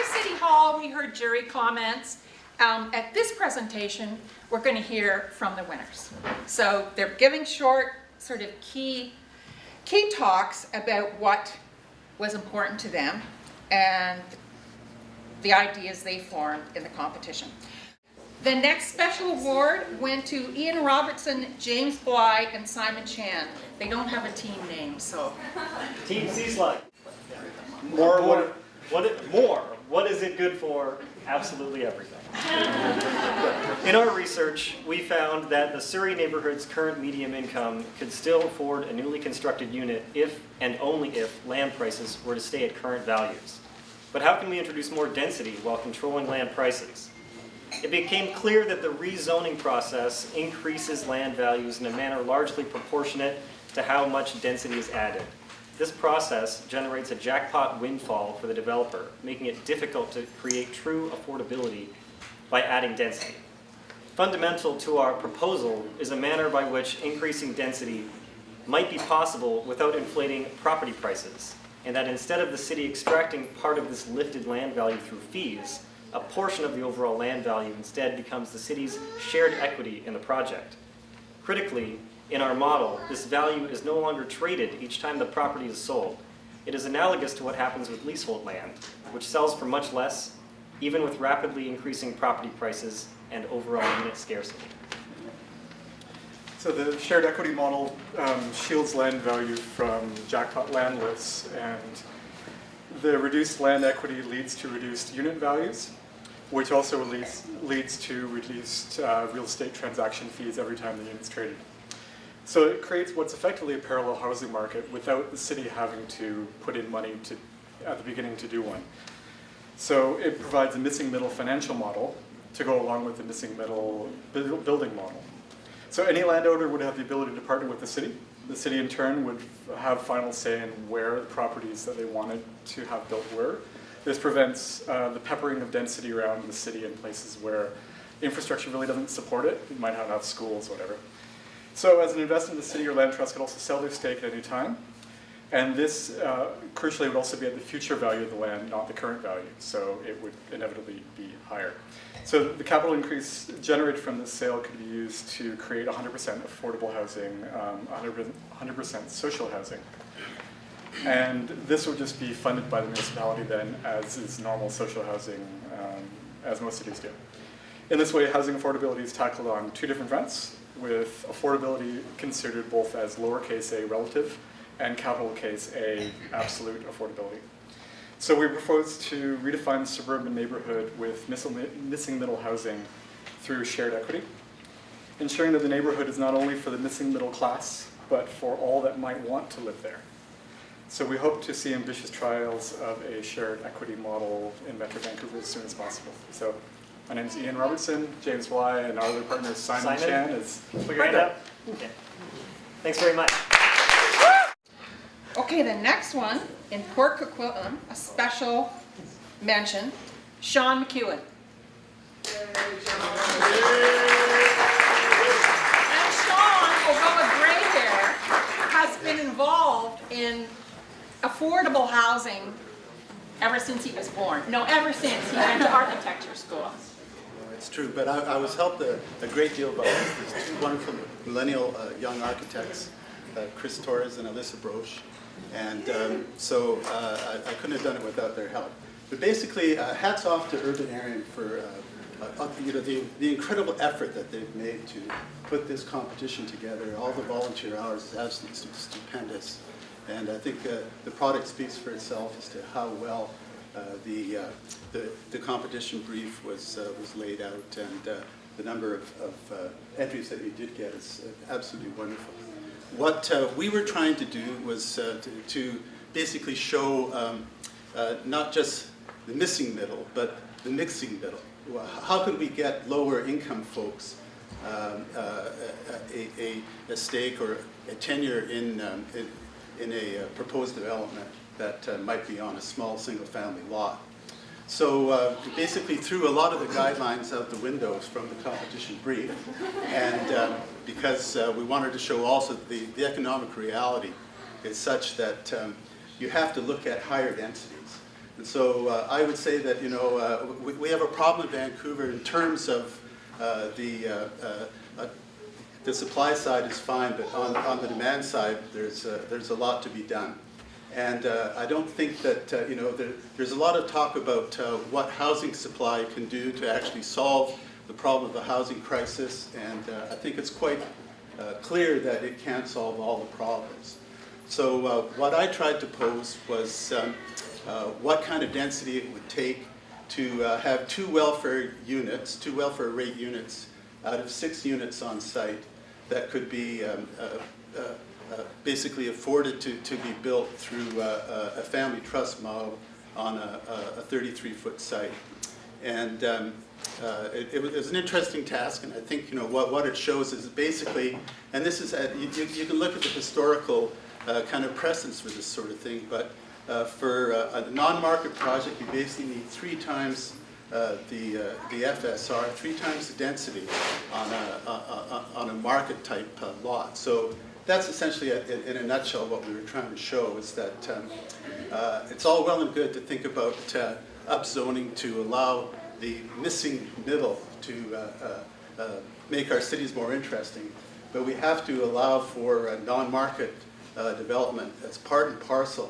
City Hall, we heard jury comments. At this presentation, we're going to hear from the winners. So they're giving short, sort of key talks about what was important to them and the ideas they formed in the competition. The next special award went to Ian Robertson, James Bly, and Simon Chan. They don't have a team name, so. Team C-Slide. More. What is it good for? Absolutely everything. In our research, we found that the Surrey neighborhood's current median income could still afford a newly constructed unit if and only if land prices were to stay at current values. But how can we introduce more density while controlling land prices? It became clear that the rezoning process increases land values in a manner largely proportionate to how much density is added. This process generates a jackpot windfall for the developer, making it difficult to create true affordability by adding density. Fundamental to our proposal is a manner by which increasing density might be possible without inflating property prices, and that instead of the city extracting part of this lifted land value through fees, a portion of the overall land value instead becomes the city's shared equity in the project. Critically, in our model, this value is no longer traded each time the property is sold. It is analogous to what happens with leasehold land, which sells for much less, even with rapidly increasing property prices and overall unit scarcity. So the shared equity model shields land value from jackpot land lists, and the reduced land equity leads to reduced unit values, which also leads to reduced real estate transaction fees every time the unit's traded. So it creates what's effectively a parallel housing market without the city having to put in money at the beginning to do one. So it provides a missing middle financial model to go along with the missing middle building model. So any landowner would have the ability to partner with the city. The city in turn would have final say in where the properties that they wanted to have built were. This prevents the peppering of density around the city in places where infrastructure really doesn't support it. You might have schools, whatever. So as an investment, the city or land trust could also sell their stake at any time. And this, crucially, would also be at the future value of the land, not the current value. So it would inevitably be higher. So the capital increase generated from this sale could be used to create 100% affordable housing, 100% social housing. And this would just be funded by the municipality then, as is normal social housing, as most cities do. In this way, housing affordability is tackled on two different fronts, with affordability considered both as lowercase a relative and capital case A absolute affordability. So we propose to redefine the suburban neighborhood with missing middle housing through shared equity, ensuring that the neighborhood is not only for the missing middle class, but for all that might want to live there. So we hope to see ambitious trials of a shared equity model in Metro Vancouver as soon as possible. So my name is Ian Robertson, James Bly, and our other partner Simon Chan is right up. Okay. Thanks very much. Okay, the next one in Port Coquitlam, a special mention, Sean McEwen. And Sean, although a gray hair, has been involved in affordable housing ever since he was born. No, ever since he went to architecture school. It's true, but I was helped a great deal by these two wonderful millennial young architects, Chris Torres and Alyssa Broche, and so I couldn't have done it without their help. But basically, hats off to Urbanarium for the incredible effort that they've made to put this competition together. All the volunteer hours is absolutely stupendous, and I think the product speaks for itself as to how well the competition brief was laid out, and the number of entries that you did get is absolutely wonderful. What we were trying to do was to basically show not just the missing middle, but the mixing middle. How could we get lower income folks a stake or a tenure in a proposed development that might be on a small single-family lot? So basically threw a lot of the guidelines out the windows from the competition brief, and because we wanted to show also the economic reality is such that you have to look at higher densities. And so I would say that, we have a problem in Vancouver in terms of the supply side is fine, but on the demand side, there's a lot to be done. And I don't think that, there's a lot of talk about what housing supply can do to actually solve the problem of the housing crisis, and I think it's quite clear that it can't solve all the problems. So what I tried to pose was what kind of density it would take to have two welfare rate units out of 6 units on site that could be basically afforded to be built through a family trust model on a 33-foot site. And it was an interesting task, and I think what it shows is basically, and this is you can look at the historical kind of precedence for this sort of thing, but for a non-market project, you basically need 3 times the FSR, 3 times the density on a market type lot. So that's essentially, in a nutshell, what we were trying to show, is that it's all well and good to think about upzoning to allow the missing middle to make our cities more interesting, but we have to allow for non-market development as part and parcel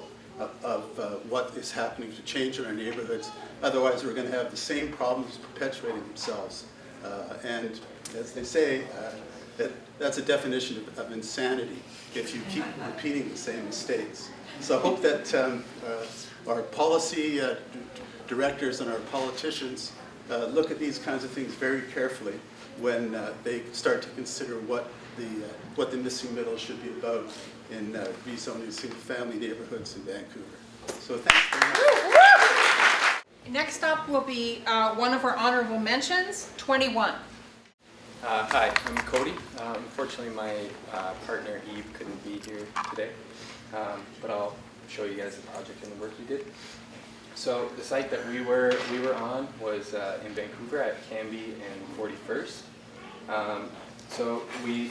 of what is happening to change in our neighborhoods. Otherwise, we're going to have the same problems perpetuating themselves. And as they say, that's a definition of insanity if you keep repeating the same mistakes. So I hope that our policy directors and our politicians look at these kinds of things very carefully when they start to consider what the missing middle should be about in rezoning single-family neighborhoods in Vancouver. So thanks very much. Next up will be one of our honorable mentions, 21. Hi, I'm Cody. Unfortunately, my partner Eve couldn't be here today, but I'll show you guys the project and the work we did. So the site that we were on was in Vancouver at Cambie and 41st. So we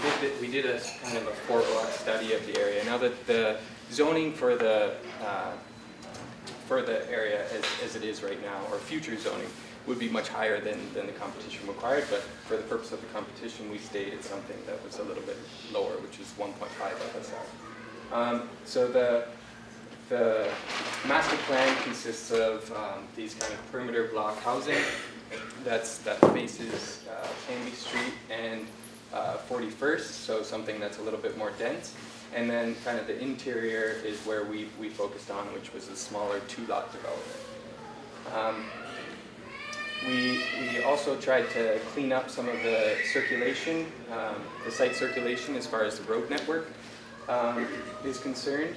did a kind of a 4-block study of the area. Now that the zoning for the area as it is right now, or future zoning, would be much higher than the competition required, but for the purpose of the competition, we stayed at something that was a little bit lower, which is 1.5 FSR. So the master plan consists of these kind of perimeter block housing that faces Cambie Street and 41st, so something that's a little bit more dense. And then kind of the interior is where we focused on, which was a smaller 2-lot development. We also tried to clean up some of the circulation, the site circulation as far as the road network is concerned,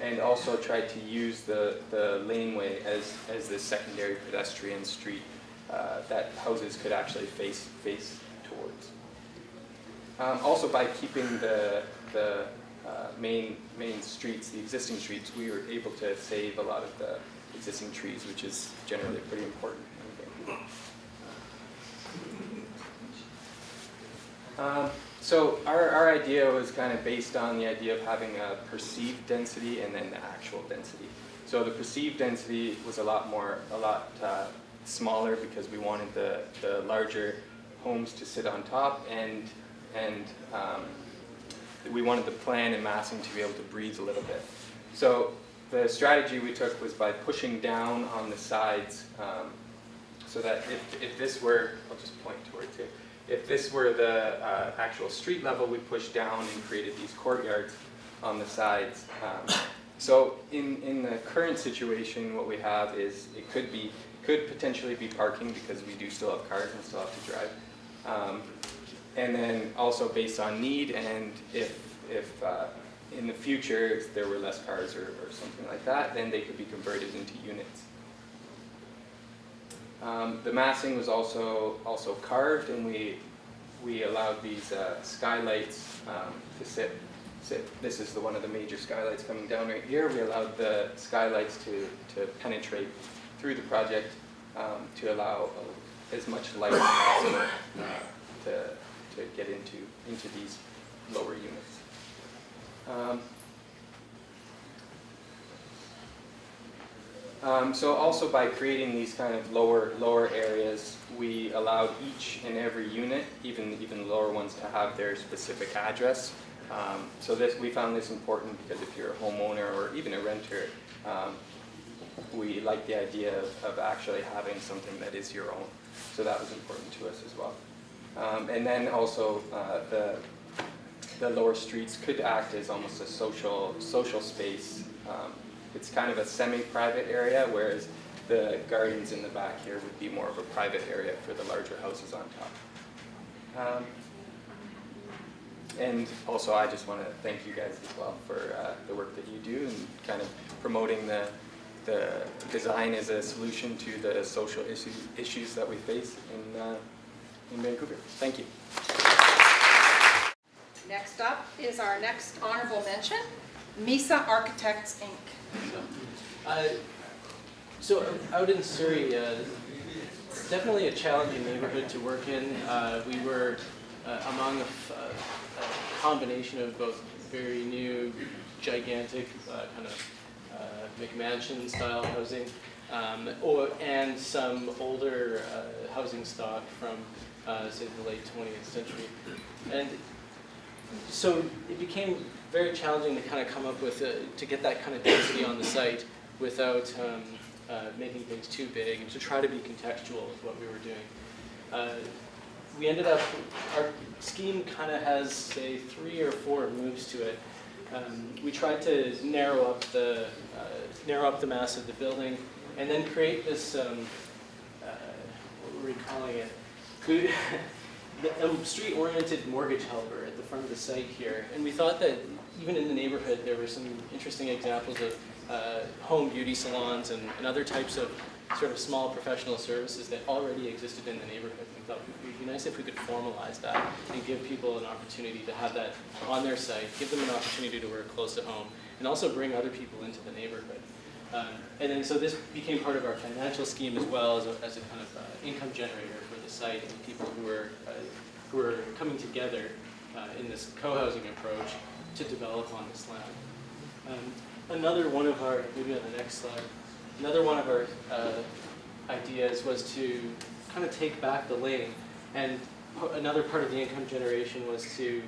and also tried to use the laneway as the secondary pedestrian street that houses could actually face towards. Also, by keeping the main streets, the existing streets, we were able to save a lot of the existing trees, which is generally pretty important. So our idea was kind of based on the idea of having a perceived density and then the actual density. So the perceived density was a lot smaller because we wanted the larger homes to sit on top, and we wanted the plan and massing to be able to breathe a little bit. So the strategy we took was by pushing down on the sides, so that if this were, I'll just point towards it, if this were the actual street level, we pushed down and created these courtyards on the sides. So in the current situation, what we have is it could potentially be parking, because we do still have cars and still have to drive. And then also based on need, and if in the future if there were less cars or something like that, then they could be converted into units. The massing was also carved, and we allowed these skylights to sit. This is one of the major skylights coming down right here. We allowed the skylights to penetrate through the project to allow as much light as possible to get into these lower units. So also by creating these kind of lower areas, we allowed each and every unit, even lower ones, to have their specific address. So we found this important because if you're a homeowner or even a renter, we like the idea of actually having something that is your own. So that was important to us as well. And then also the lower streets could act as almost a social space. It's kind of a semi-private area, whereas the gardens in the back here would be more of a private area for the larger houses on top. And also I just want to thank you guys as well for the work that you do and kind of promoting the design as a solution to the social issues that we face in Vancouver. Thank you. Next up is our next honorable mention, Mesa Architects, Inc. So out in Surrey, it's definitely a challenging neighborhood to work in. We were among a combination of both very new, gigantic kind of McMansion style housing and some older housing stock from say the late 20th century. And so it became very challenging to kind of come up with, to get that kind of density on the site without making things too big and to try to be contextual with what we were doing. We ended up, our scheme kind of has, say, 3 or 4 moves to it. We tried to narrow up the mass of the building and then create this, what were we calling it? A street-oriented mortgage helper at the front of the site here. And we thought that even in the neighborhood there were some interesting examples of home beauty salons and other types of sort of small professional services that already existed in the neighborhood. We thought it would be nice if we could formalize that and give people an opportunity to have that on their site, give them an opportunity to work close to home, and also bring other people into the neighborhood. And then so this became part of our financial scheme as well as a kind of income generator for the site and people who were coming together in this co-housing approach to develop on this land. Another one of our, maybe on the next slide, another one of our ideas was to kind of take back the lane, and another part of the income generation was to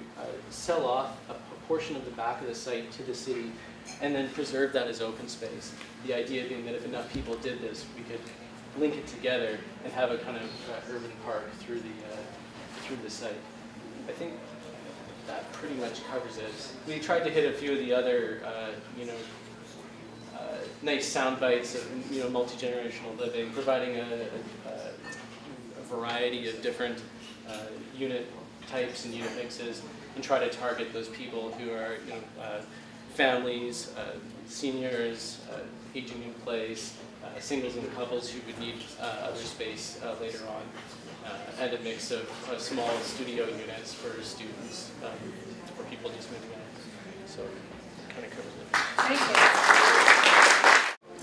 sell off a portion of the back of the site to the city and then preserve that as open space. The idea being that if enough people did this, we could link it together and have a kind of urban park through the site. I think that pretty much covers it. We tried to hit a few of the other, nice sound bites of, multi-generational living, providing a variety of different unit types and unit mixes, and try to target those people who are, families, seniors, aging in place, singles and couples who would need other space later on, and a mix of small studio units for students or people just moving out. So it kind of covers it. Thank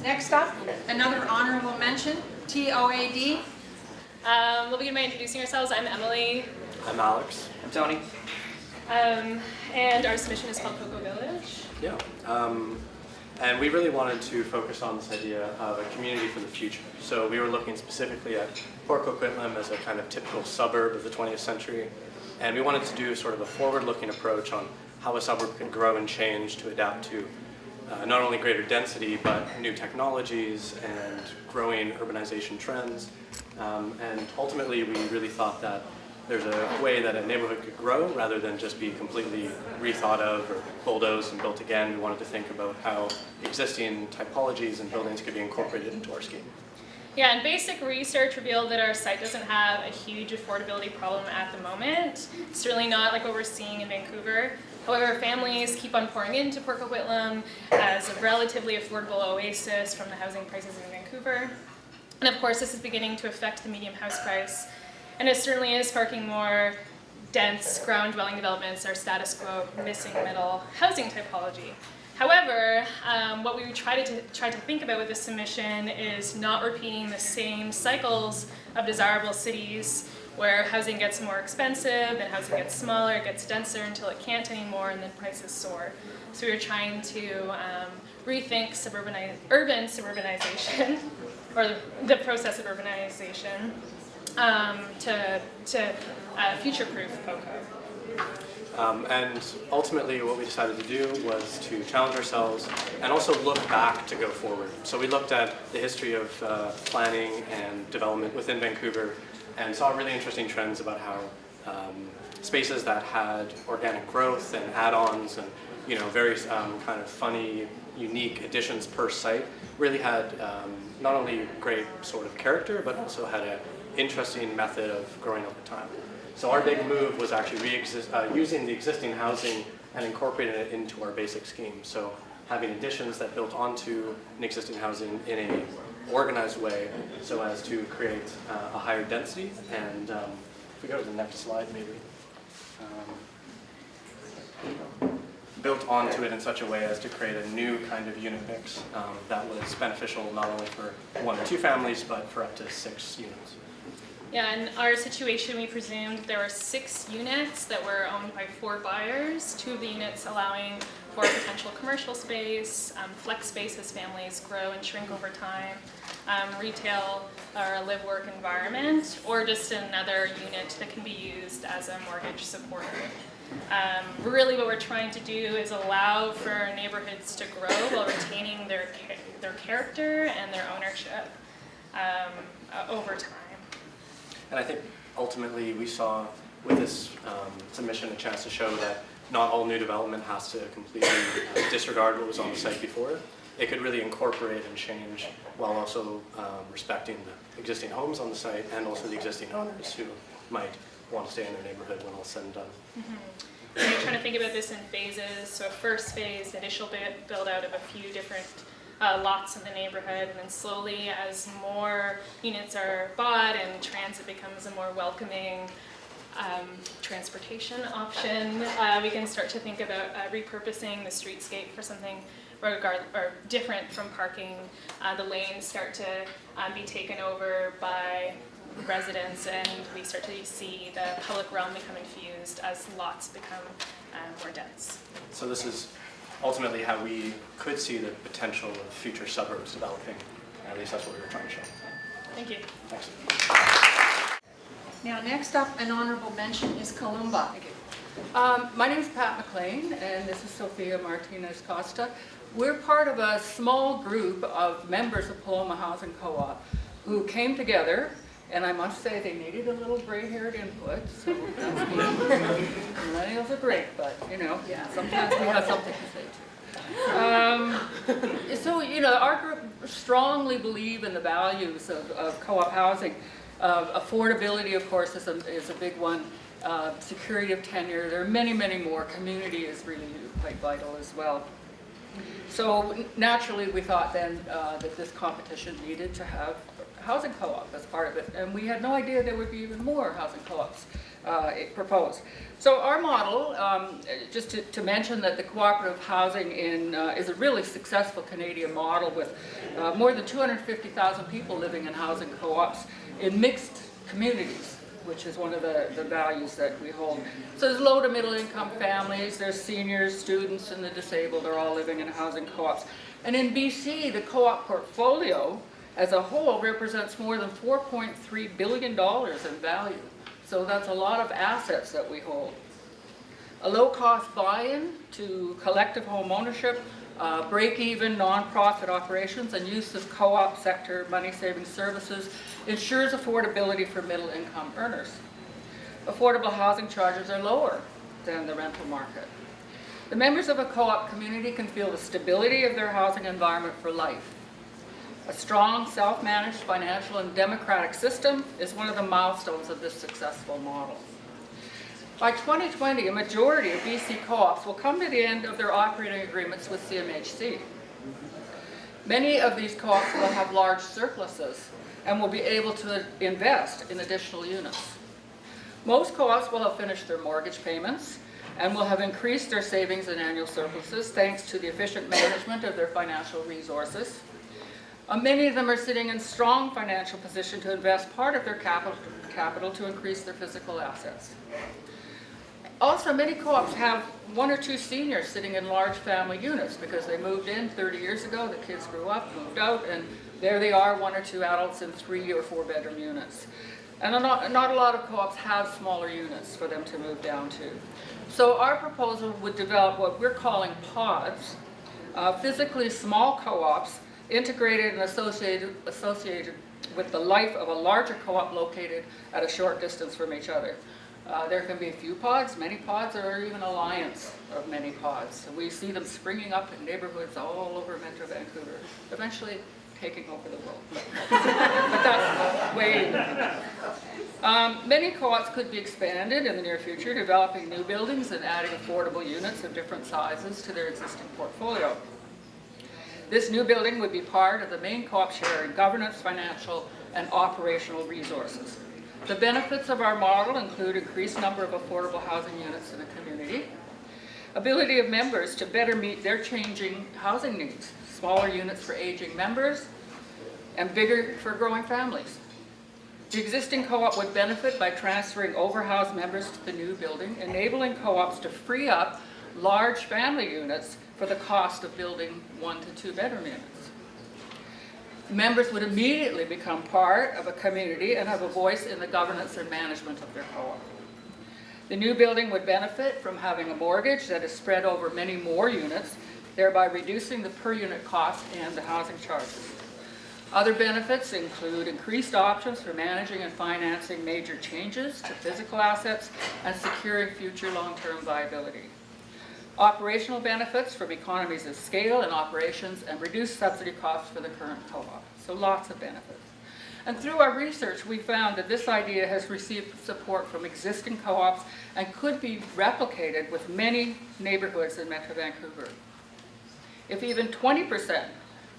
you. Next up, another honorable mention, TOAD. We'll begin by introducing ourselves. I'm Emily. I'm Alex. I'm Tony. And our submission is called Cocoa Village. Yeah. And we really wanted to focus on this idea of a community for the future. So we were looking specifically at Port Coquitlam as a kind of typical suburb of the 20th century. And we wanted to do sort of a forward-looking approach on how a suburb could grow and change to adapt to not only greater density, but new technologies and growing urbanization trends. And ultimately, we really thought that there's a way that a neighborhood could grow rather than just be completely rethought of or bulldozed and built again. We wanted to think about how existing typologies and buildings could be incorporated into our scheme. Yeah, and basic research revealed that our site doesn't have a huge affordability problem at the moment. Certainly not like what we're seeing in Vancouver. However, families keep on pouring into Port Coquitlam as a relatively affordable oasis from the housing prices in Vancouver. And of course, this is beginning to affect the median house price. And it certainly is sparking more dense ground dwelling developments, our status quo missing middle housing typology. However, what we try to think about with this submission is not repeating the same cycles of desirable cities where housing gets more expensive and housing gets smaller, it gets denser until it can't anymore, and then prices soar. So we were trying to rethink urban suburbanization, or the process of urbanization, to future-proof POCO. And ultimately what we decided to do was to challenge ourselves and also look back to go forward. So we looked at the history of planning and development within Vancouver and saw really interesting trends about how spaces that had organic growth and add-ons and very kind of funny, unique additions per site really had not only great sort of character, but also had an interesting method of growing over time. So our big move was actually using the existing housing and incorporating it into our basic scheme. So having additions that built onto an existing housing in an organized way so as to create a higher density. And if we go to the next slide maybe. Built onto it in such a way as to create a new kind of unit mix that was beneficial not only for 1 or 2 families, but for up to 6 units. Yeah, in our situation, we presumed there were 6 units that were owned by 4 buyers, 2 of the units allowing for potential commercial space, flex space as families grow and shrink over time, retail or a live-work environment, or just another unit that can be used as a mortgage supporter. Really what we're trying to do is allow for neighborhoods to grow while retaining their character and their ownership over time. And I think ultimately we saw with this submission a chance to show that not all new development has to completely disregard what was on the site before. It could really incorporate and change while also respecting the existing homes on the site and also the existing owners who might want to stay in their neighborhood when all's said and done. Mm-hmm. And we're trying to think about this in phases. So first phase, initial build out of a few different lots in the neighborhood, and then slowly as more units are bought and transit becomes a more welcoming transportation option, we can start to think about repurposing the streetscape for something different from parking. The lanes start to be taken over by residents, and we start to see the public realm become infused as lots become more dense. So this is ultimately how we could see the potential of future suburbs developing. At least that's what we were trying to show. Thank you. Thanks. Now, next up, an honorable mention is Columba. My name is Pat McLean, and this is Sophia Martinez Costa. We're part of a small group of members of Paloma Housing Co-op who came together, and I must say they needed a little gray-haired input, so that's good. Millennials are great, but sometimes we have something to say too. So, our group strongly believe in the values of co-op housing. Affordability, of course, is a big one. Security of tenure. There are many, many more. Community is really quite vital as well. So naturally, we thought then that this competition needed to have housing co-op as part of it, and we had no idea there would be even more housing co-ops proposed. So our model, just to mention that the cooperative housing is a really successful Canadian model with more than 250,000 people living in housing co-ops in mixed communities, which is one of the values that we hold. So there's low to middle income families, there's seniors, students, and the disabled are all living in housing co-ops. And in BC, the co-op portfolio as a whole represents more than $4.3 billion in value. So that's a lot of assets that we hold. A low-cost buy-in to collective home ownership, break-even nonprofit operations, and use of co-op sector money-saving services ensures affordability for middle-income earners. Affordable housing charges are lower than the rental market. The members of a co-op community can feel the stability of their housing environment for life. A strong, self-managed, financial, and democratic system is one of the milestones of this successful model. By 2020, a majority of BC co-ops will come to the end of their operating agreements with CMHC. Many of these co-ops will have large surpluses and will be able to invest in additional units. Most co-ops will have finished their mortgage payments and will have increased their savings and annual surpluses thanks to the efficient management of their financial resources. Many of them are sitting in strong financial position to invest part of their capital to increase their physical assets. Also, many co-ops have 1 or 2 seniors sitting in large family units because they moved in 30 years ago, the kids grew up, moved out, and there they are, 1 or 2 adults in 3 or 4 bedroom units. And not a lot of co-ops have smaller units for them to move down to. So our proposal would develop what we're calling pods, physically small co-ops integrated and associated with the life of a larger co-op located at a short distance from each other. There can be a few pods, many pods, or even an alliance of many pods. And we see them springing up in neighborhoods all over Metro Vancouver, eventually taking over the world. But that's way in the future. Many co-ops could be expanded in the near future, developing new buildings and adding affordable units of different sizes to their existing portfolio. This new building would be part of the main co-op sharing governance, financial, and operational resources. The benefits of our model include increased number of affordable housing units in the community, ability of members to better meet their changing housing needs, smaller units for aging members, and bigger for growing families. The existing co-op would benefit by transferring overhoused members to the new building, enabling co-ops to free up large family units for the cost of building 1 to 2 bedroom units. Members would immediately become part of a community and have a voice in the governance and management of their co-op. The new building would benefit from having a mortgage that is spread over many more units, thereby reducing the per unit cost and the housing charges. Other benefits include increased options for managing and financing major changes to physical assets and securing future long-term viability. Operational benefits from economies of scale in operations and reduced subsidy costs for the current co-op. So lots of benefits. And through our research, we found that this idea has received support from existing co-ops and could be replicated with many neighborhoods in Metro Vancouver. If even 20%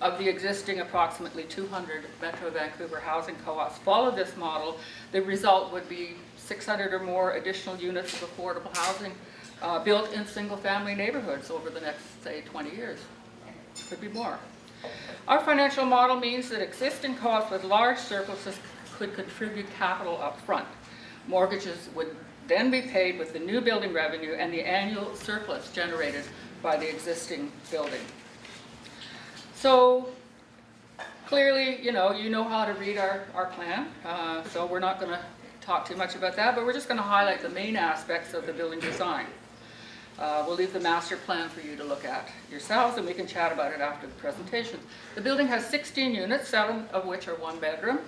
of the existing approximately 200 Metro Vancouver housing co-ops follow this model, the result would be 600 or more additional units of affordable housing built in single-family neighborhoods over the next, say, 20 years. Could be more. Our financial model means that existing co-ops with large surpluses could contribute capital up front. Mortgages would then be paid with the new building revenue and the annual surplus generated by the existing building. So clearly, you know how to read our plan, so we're not going to talk too much about that, but we're just going to highlight the main aspects of the building design. We'll leave the master plan for you to look at yourselves, and we can chat about it after the presentation. The building has 16 units, 7 of which are 1 bedroom,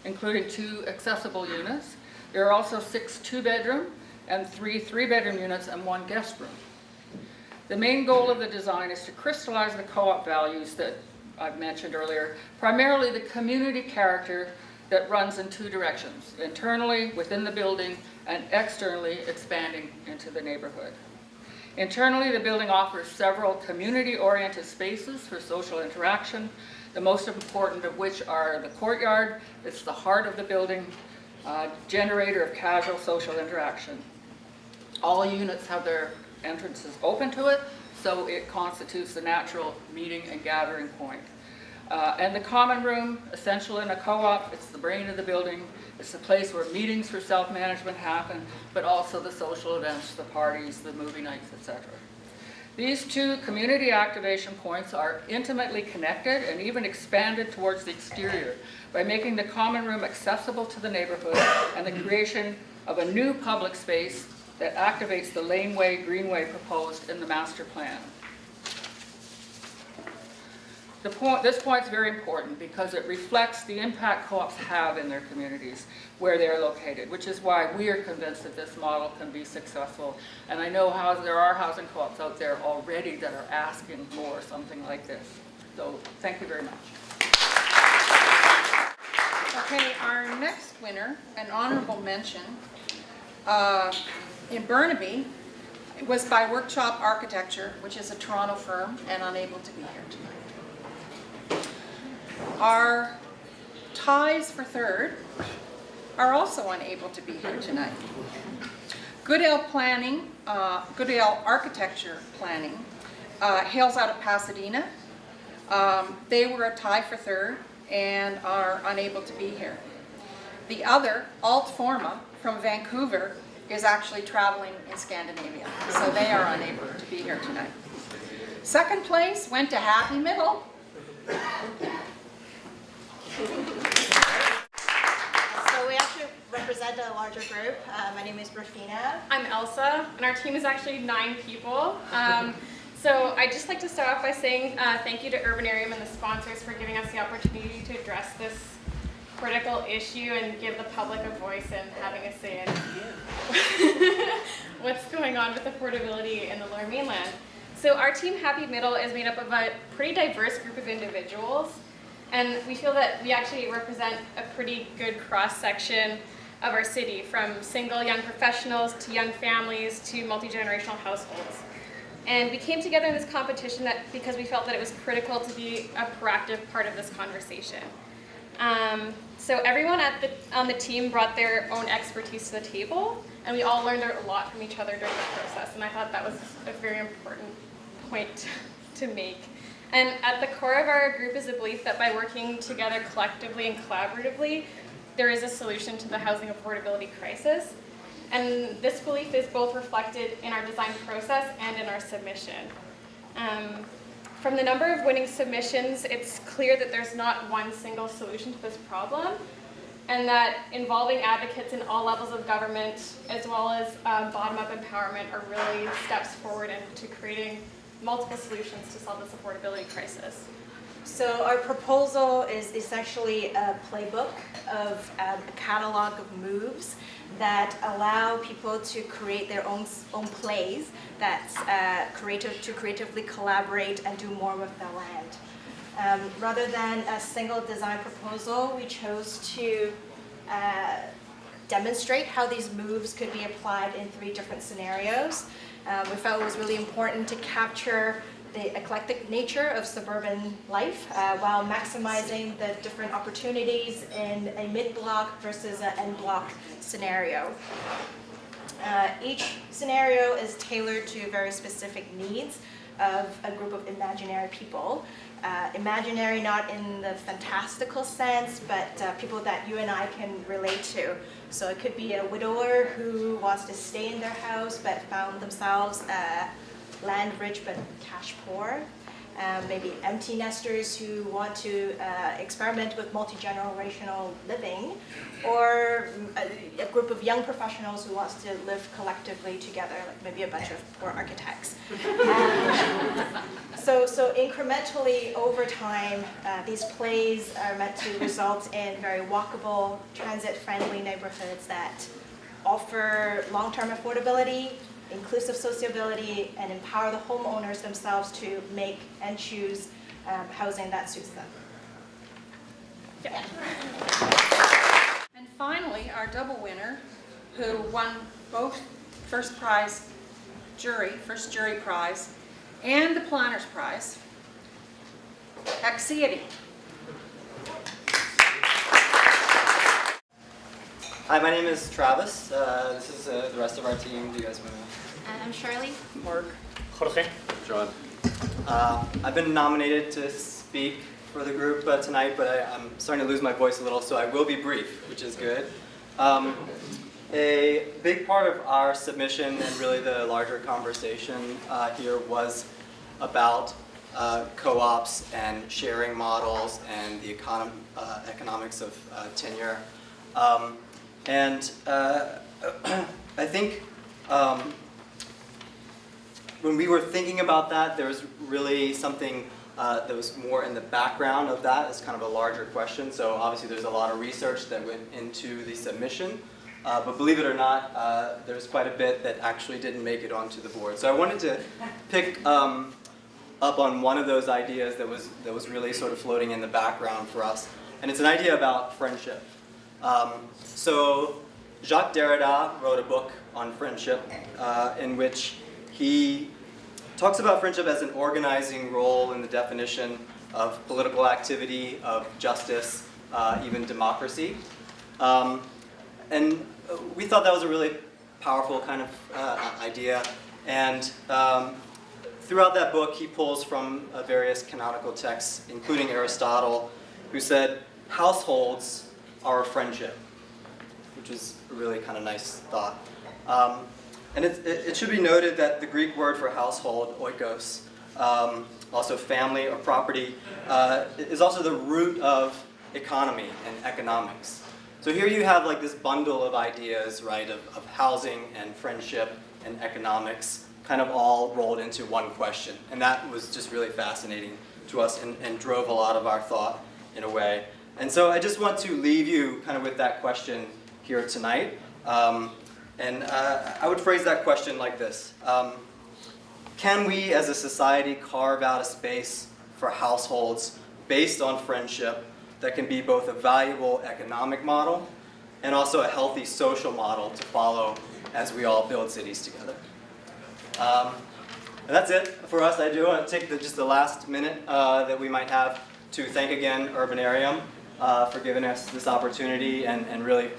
including 2 accessible units. There are also 6 2-bedroom and 3 3-bedroom units and 1 guest room. The main goal of the design is to crystallize the co-op values that I've mentioned earlier, primarily the community character that runs in 2 directions, internally within the building and externally expanding into the neighborhood. Internally, the building offers several community-oriented spaces for social interaction, the most important of which are the courtyard. It's the heart of the building, generator of casual social interaction. All units have their entrances open to it, so it constitutes the natural meeting and gathering point. And the common room, essential in a co-op, it's the brain of the building. It's the place where meetings for self-management happen, but also the social events, the parties, the movie nights, etc. These 2 community activation points are intimately connected and even expanded towards the exterior by making the common room accessible to the neighborhood and the creation of a new public space that activates the laneway, greenway proposed in the master plan. This point is very important because it reflects the impact co-ops have in their communities where they're located, which is why we are convinced that this model can be successful. And I know there are housing co-ops out there already that are asking for something like this. So thank you very much. Okay, our next winner, an honorable mention, in Burnaby, it was by Workshop Architecture, which is a Toronto firm and unable to be here tonight. Our ties for third are also unable to be here tonight. Goodale Architecture Planning hails out of Pasadena. They were a tie for third and are unable to be here. The other, Alt Forma, from Vancouver, is actually traveling in Scandinavia, so they are unable to be here tonight. Second place went to Happy Middle. So we actually represent a larger group. My name is Rafina. I'm Elsa, and our team is actually 9 people. So I'd just like to start off by saying thank you to Urbanarium and the sponsors for giving us the opportunity to address this critical issue and give the public a voice and having a say in what's going on with affordability in the Lower Mainland. So our team, Happy Middle, is made up of a pretty diverse group of individuals, and we feel that we actually represent a pretty good cross-section of our city, from single young professionals to young families to multi-generational households. And we came together in this competition because we felt that it was critical to be a proactive part of this conversation. So everyone on the team brought their own expertise to the table, and we all learned a lot from each other during the process, and I thought that was a very important point to make. And at the core of our group is a belief that by working together collectively and collaboratively, there is a solution to the housing affordability crisis. And this belief is both reflected in our design process and in our submission. From the number of winning submissions, it's clear that there's not one single solution to this problem, and that involving advocates in all levels of government, as well as bottom-up empowerment, are really steps forward into creating multiple solutions to solve this affordability crisis. So our proposal is essentially a playbook of a catalog of moves that allow people to create their own plays that's creatively collaborate and do more with the land. Rather than a single design proposal, we chose to demonstrate how these moves could be applied in 3 different scenarios. We felt it was really important to capture the eclectic nature of suburban life while maximizing the different opportunities in a mid-block versus an end-block scenario. Each scenario is tailored to very specific needs of a group of imaginary people. Imaginary not in the fantastical sense, but people that you and I can relate to. So it could be a widower who wants to stay in their house but found themselves land rich but cash poor. Maybe empty nesters who want to experiment with multi-generational living, or a group of young professionals who wants to live collectively together, like maybe a bunch of poor architects. So incrementally over time, these plays are meant to result in very walkable, transit-friendly neighborhoods that offer long-term affordability, inclusive sociability, and empower the homeowners themselves to make and choose housing that suits them. Yeah. And finally, our double winner, who won both first jury prize, and the planner's prize, Axiety. Hi, my name is Travis. This is the rest of our team. Do you guys want to? I'm Shirley. Mark. Jorge. John. I've been nominated to speak for the group tonight, but I'm starting to lose my voice a little, so I will be brief, which is good. A big part of our submission and really the larger conversation here was about co-ops and sharing models and the economics of tenure. I think when we were thinking about that, there was really something that was more in the background of that as kind of a larger question. So obviously there's a lot of research that went into the submission, but believe it or not, there's quite a bit that actually didn't make it onto the board. So I wanted to pick up on one of those ideas that was really sort of floating in the background for us, and it's an idea about friendship. So Jacques Derrida wrote a book on friendship in which he talks about friendship as an organizing role in the definition of political activity, of justice, even democracy. And we thought that was a really powerful kind of idea. And throughout that book, he pulls from various canonical texts, including Aristotle, who said, households are a friendship. which is a really kind of nice thought. And it should be noted that the Greek word for household, oikos, also family or property, is also the root of economy and economics. So here you have like this bundle of ideas, right, of housing and friendship and economics, kind of all rolled into one question. And that was just really fascinating to us and drove a lot of our thought in a way. And so I just want to leave you kind of with that question here tonight. I would phrase that question like this. Can we as a society carve out a space for households based on friendship that can be both a valuable economic model and also a healthy social model to follow as we all build cities together? And that's it for us. I do want to take just the last minute that we might have to thank again Urbanarium for giving us this opportunity and really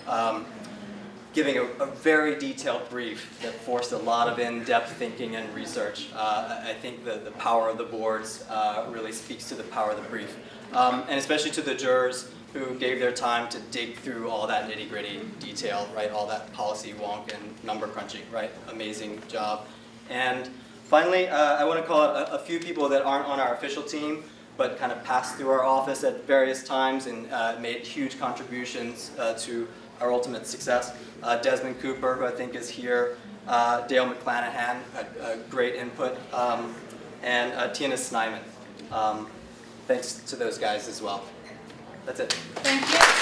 giving a very detailed brief that forced a lot of in-depth thinking and research. I think the power of the boards really speaks to the power of the brief. And especially to the jurors who gave their time to dig through all that nitty-gritty detail, right? All that policy wonk and number crunching, right? Amazing job. And finally, I want to call out a few people that aren't on our official team, but kind of passed through our office at various times and made huge contributions to our ultimate success. Desmond Cooper, who I think is here, Dale McClanahan, a great input, and Tina Snyman. Thanks to those guys as well. That's it. Thank you.